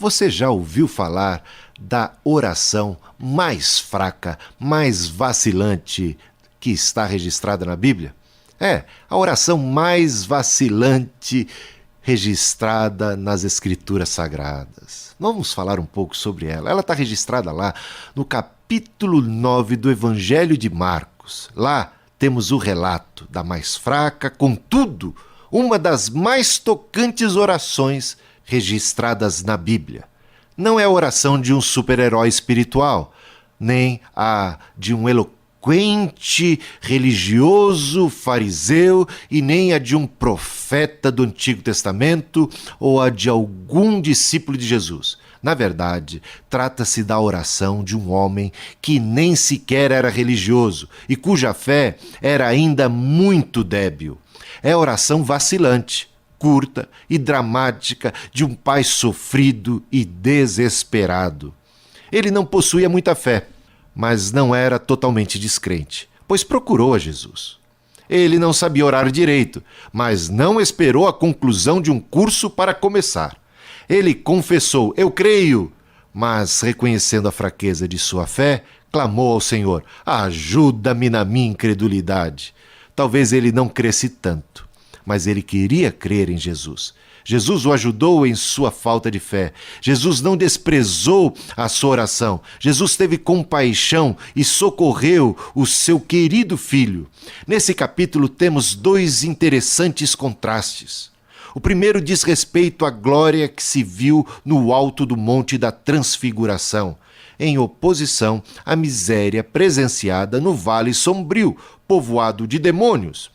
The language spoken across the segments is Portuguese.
Você já ouviu falar da oração mais fraca, mais vacilante que está registrada na Bíblia? É, a oração mais vacilante registrada nas Escrituras Sagradas. Vamos falar um pouco sobre ela. Ela está registrada lá no capítulo 9 do Evangelho de Marcos. Lá temos o relato da mais fraca, contudo, uma das mais tocantes orações registradas na Bíblia. Não é a oração de um super-herói espiritual, nem a de um eloquente religioso fariseu e nem a de um profeta do Antigo Testamento ou a de algum discípulo de Jesus. Na verdade, trata-se da oração de um homem que nem sequer era religioso e cuja fé era ainda muito débil. É a oração vacilante, curta e dramática de um pai sofrido e desesperado. Ele não possuía muita fé, mas não era totalmente descrente, pois procurou a Jesus. Ele não sabia orar direito, mas não esperou a conclusão de um curso para começar. Ele confessou, eu creio, mas reconhecendo a fraqueza de sua fé, clamou ao Senhor, ajuda-me na minha incredulidade. Talvez ele não cresce tanto, mas ele queria crer em Jesus. Jesus o ajudou em sua falta de fé. Jesus não desprezou a sua oração. Jesus teve compaixão e socorreu o seu querido filho. Nesse capítulo temos dois interessantes contrastes. O primeiro diz respeito à glória que se viu no alto do Monte da Transfiguração, em oposição à miséria presenciada no Vale Sombrio, povoado de demônios.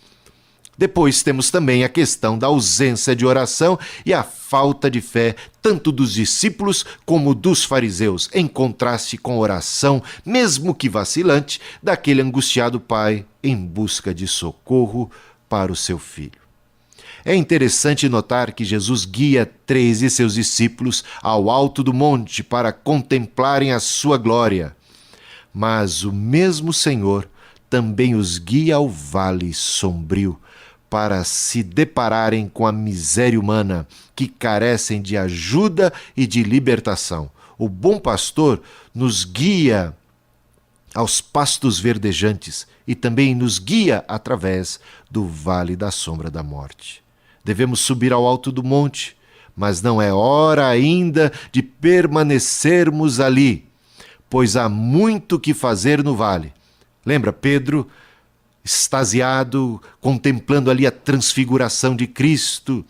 Depois temos também a questão da ausência de oração e a falta de fé, tanto dos discípulos como dos fariseus, em contraste com a oração, mesmo que vacilante, daquele angustiado pai em busca de socorro para o seu filho. É interessante notar que Jesus guia 3 de seus discípulos ao alto do monte para contemplarem a sua glória. Mas o mesmo Senhor também os guia ao vale sombrio para se depararem com a miséria humana que carecem de ajuda e de libertação. O bom pastor nos guia aos pastos verdejantes e também nos guia através do vale da sombra da morte. Devemos subir ao alto do monte, mas não é hora ainda de permanecermos ali, pois há muito que fazer no vale. Lembra Pedro, extasiado, contemplando ali a transfiguração de Cristo?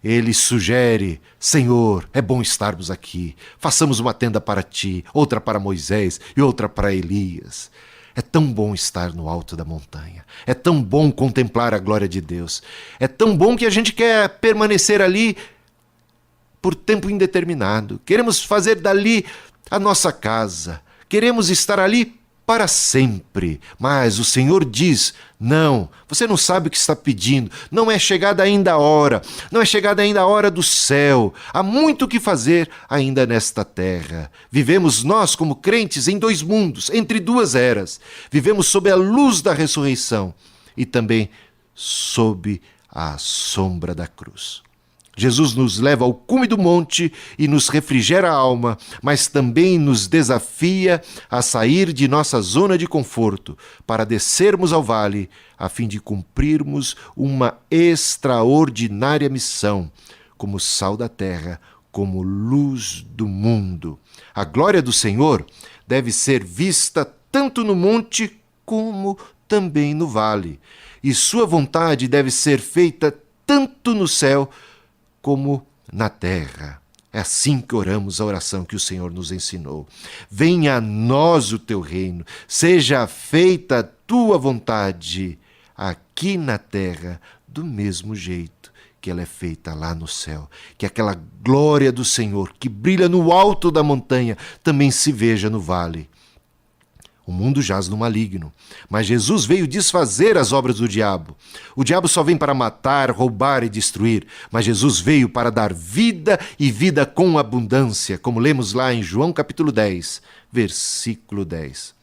Ele sugere, Senhor, é bom estarmos aqui, façamos uma tenda para ti, outra para Moisés e outra para Elias. É tão bom estar no alto da montanha, é tão bom contemplar a glória de Deus, é tão bom que a gente quer permanecer ali por tempo indeterminado, queremos fazer dali a nossa casa, queremos estar ali para sempre. Mas o Senhor diz, não, você não sabe o que está pedindo, não é chegada ainda a hora, não é chegada ainda a hora do céu, há muito o que fazer ainda nesta terra. Vivemos nós como crentes em 2 mundos, entre 2 eras, vivemos sob a luz da ressurreição e também sob a sombra da cruz. Jesus nos leva ao cume do monte e nos refrigera a alma, mas também nos desafia a sair de nossa zona de conforto para descermos ao vale, a fim de cumprirmos uma extraordinária missão, como sal da terra, como luz do mundo. A glória do Senhor deve ser vista tanto no monte como também no vale, e sua vontade deve ser feita tanto no céu como na terra. É assim que oramos a oração que o Senhor nos ensinou. Venha a nós o teu reino, seja feita a tua vontade aqui na terra, do mesmo jeito que ela é feita lá no céu. Que aquela glória do Senhor que brilha no alto da montanha também se veja no vale. O mundo jaz no maligno, mas Jesus veio desfazer as obras do diabo. O diabo só vem para matar, roubar e destruir, mas Jesus veio para dar vida e vida com abundância, como lemos lá em João capítulo 10, versículo 10.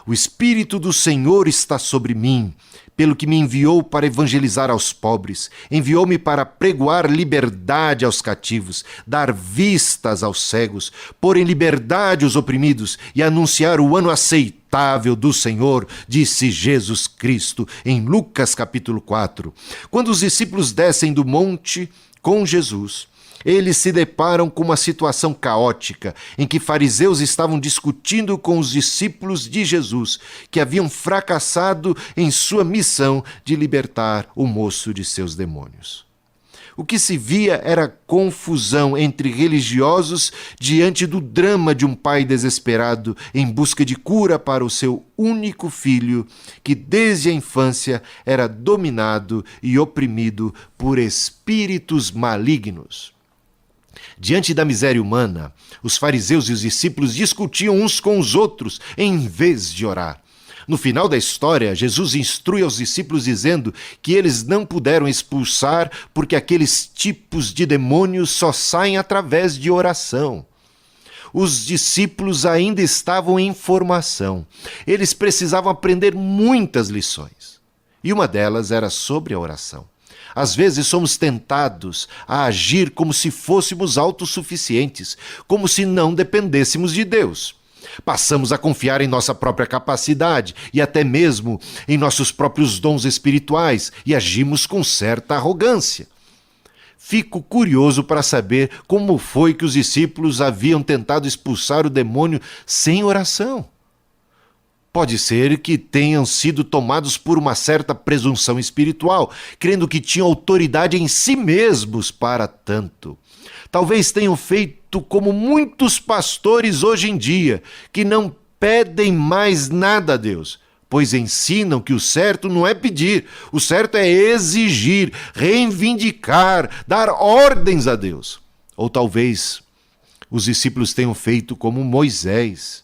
O Espírito do Senhor está sobre mim, pelo que me enviou para evangelizar aos pobres, enviou-me para pregoar liberdade aos cativos, dar vistas aos cegos, pôr em liberdade os oprimidos e anunciar o ano aceitável do Senhor, disse Jesus Cristo em Lucas capítulo 4. Quando os discípulos descem do monte com Jesus, eles se deparam com uma situação caótica em que fariseus estavam discutindo com os discípulos de Jesus, que haviam fracassado em sua missão de libertar o moço de seus demônios. O que se via era confusão entre religiosos diante do drama de um pai desesperado em busca de cura para o seu único filho, que desde a infância era dominado e oprimido por espíritos malignos. Diante da miséria humana, os fariseus e os discípulos discutiam uns com os outros em vez de orar. No final da história, Jesus instrui aos discípulos dizendo que eles não puderam expulsar porque aqueles tipos de demônios só saem através de oração. Os discípulos ainda estavam em formação. Eles precisavam aprender muitas lições. E uma delas era sobre a oração. Às vezes somos tentados a agir como se fôssemos autossuficientes, como se não dependêssemos de Deus. Passamos a confiar em nossa própria capacidade e até mesmo em nossos próprios dons espirituais e agimos com certa arrogância. Fico curioso para saber como foi que os discípulos haviam tentado expulsar o demônio sem oração. Pode ser que tenham sido tomados por uma certa presunção espiritual, crendo que tinham autoridade em si mesmos para tanto. Talvez tenham feito como muitos pastores hoje em dia, que não pedem mais nada a Deus, pois ensinam que o certo não é pedir, o certo é exigir, reivindicar, dar ordens a Deus. Ou talvez os discípulos tenham feito como Moisés,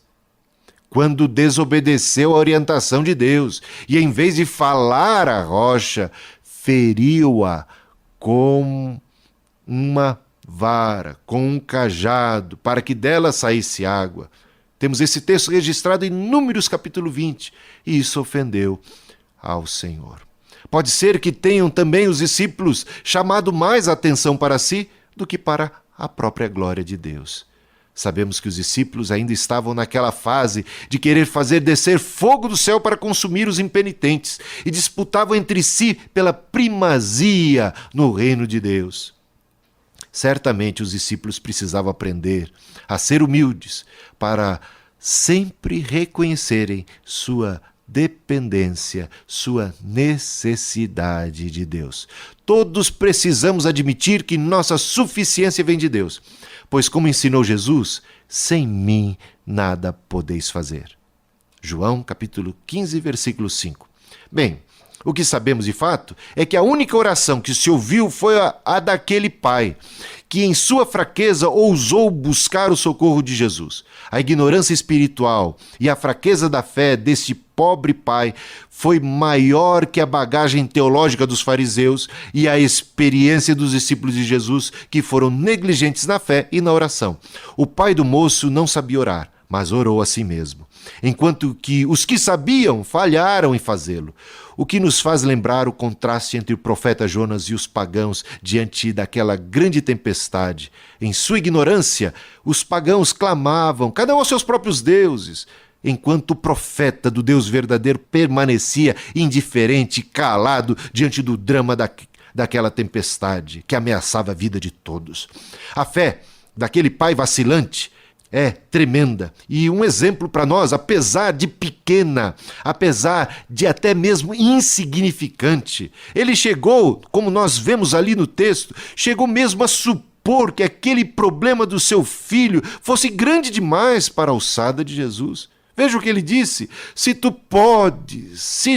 quando desobedeceu a orientação de Deus e, em vez de falar à rocha, feriu-a com uma vara, com um cajado, para que dela saísse água. Temos esse texto registrado em Números capítulo 20, e isso ofendeu ao Senhor. Pode ser que tenham também os discípulos chamado mais atenção para si do que para a própria glória de Deus. Sabemos que os discípulos ainda estavam naquela fase de querer fazer descer fogo do céu para consumir os impenitentes e disputavam entre si pela primazia no reino de Deus. Certamente os discípulos precisavam aprender a ser humildes para sempre reconhecerem sua dependência, sua necessidade de Deus. Todos precisamos admitir que nossa suficiência vem de Deus, pois como ensinou Jesus, sem mim nada podeis fazer. João capítulo 15, versículo 5. Bem, o que sabemos de fato é que a única oração que se ouviu foi a daquele pai, que em sua fraqueza ousou buscar o socorro de Jesus. A ignorância espiritual e a fraqueza da fé deste pobre pai foi maior que a bagagem teológica dos fariseus e a experiência dos discípulos de Jesus, que foram negligentes na fé e na oração. O pai do moço não sabia orar, mas orou a si mesmo, enquanto que os que sabiam falharam em fazê-lo. O que nos faz lembrar o contraste entre o profeta Jonas e os pagãos diante daquela grande tempestade. Em sua ignorância, os pagãos clamavam, cada um aos seus próprios deuses, enquanto o profeta do Deus verdadeiro permanecia indiferente, calado diante do drama daquela tempestade que ameaçava a vida de todos. A fé daquele pai vacilante é tremenda e um exemplo para nós, apesar de pequena, apesar de até mesmo insignificante. Ele chegou, como nós vemos ali no texto, chegou mesmo a supor que aquele problema do seu filho fosse grande demais para a alçada de Jesus. Veja o que ele disse: se tu podes.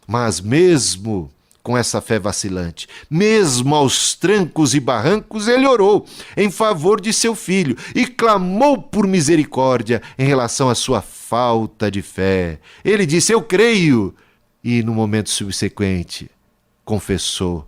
Mas mesmo com essa fé vacilante, mesmo aos trancos e barrancos, ele orou em favor de seu filho e clamou por misericórdia em relação à sua falta de fé. Ele disse: eu creio, e no momento subsequente confessou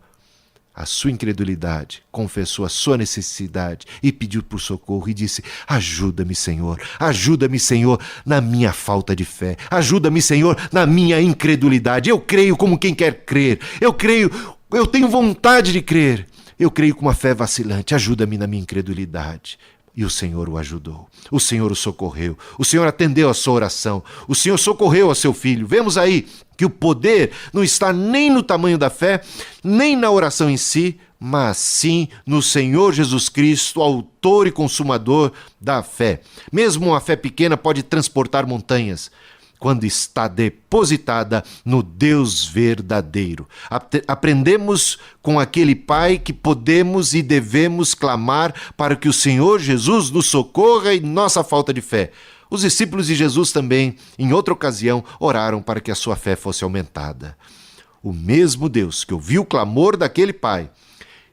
a sua incredulidade, confessou a sua necessidade e pediu por socorro e disse: ajuda-me, Senhor, na minha falta de fé, ajuda-me, Senhor, na minha incredulidade. Eu creio como quem quer crer, eu tenho vontade de crer, eu creio com uma fé vacilante, ajuda-me na minha incredulidade. E o Senhor o ajudou, o Senhor o socorreu, o Senhor atendeu a sua oração, o Senhor socorreu a seu filho. Vemos aí que o poder não está nem no tamanho da fé, nem na oração em si, mas sim no Senhor Jesus Cristo, autor e consumador da fé. Mesmo uma fé pequena pode transportar montanhas, quando está depositada no Deus verdadeiro. Aprendemos com aquele Pai que podemos e devemos clamar para que o Senhor Jesus nos socorra em nossa falta de fé. Os discípulos de Jesus também, em outra ocasião, oraram para que a sua fé fosse aumentada. O mesmo Deus que ouviu o clamor daquele Pai,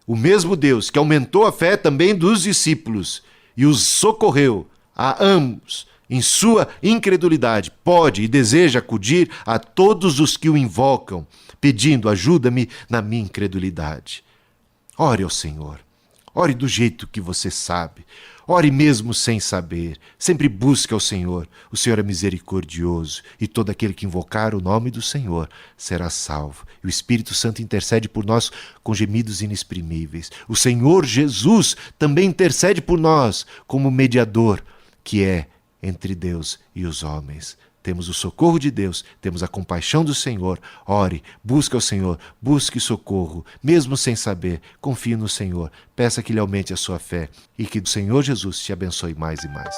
o mesmo Deus que aumentou a fé também dos discípulos e os socorreu a ambos em sua incredulidade, pode e deseja acudir a todos os que o invocam, pedindo: ajuda-me na minha incredulidade. Ore ao Senhor, ore do jeito que você sabe, ore mesmo sem saber, sempre busque ao Senhor. O Senhor é misericordioso e todo aquele que invocar o nome do Senhor será salvo. E o Espírito Santo intercede por nós com gemidos inexprimíveis. O Senhor Jesus também intercede por nós como mediador, que é entre Deus e os homens. Temos o socorro de Deus, temos a compaixão do Senhor. Ore, busque ao Senhor, busque socorro, mesmo sem saber. Confie no Senhor, peça que Ele aumente a sua fé e que o Senhor Jesus te abençoe mais e mais.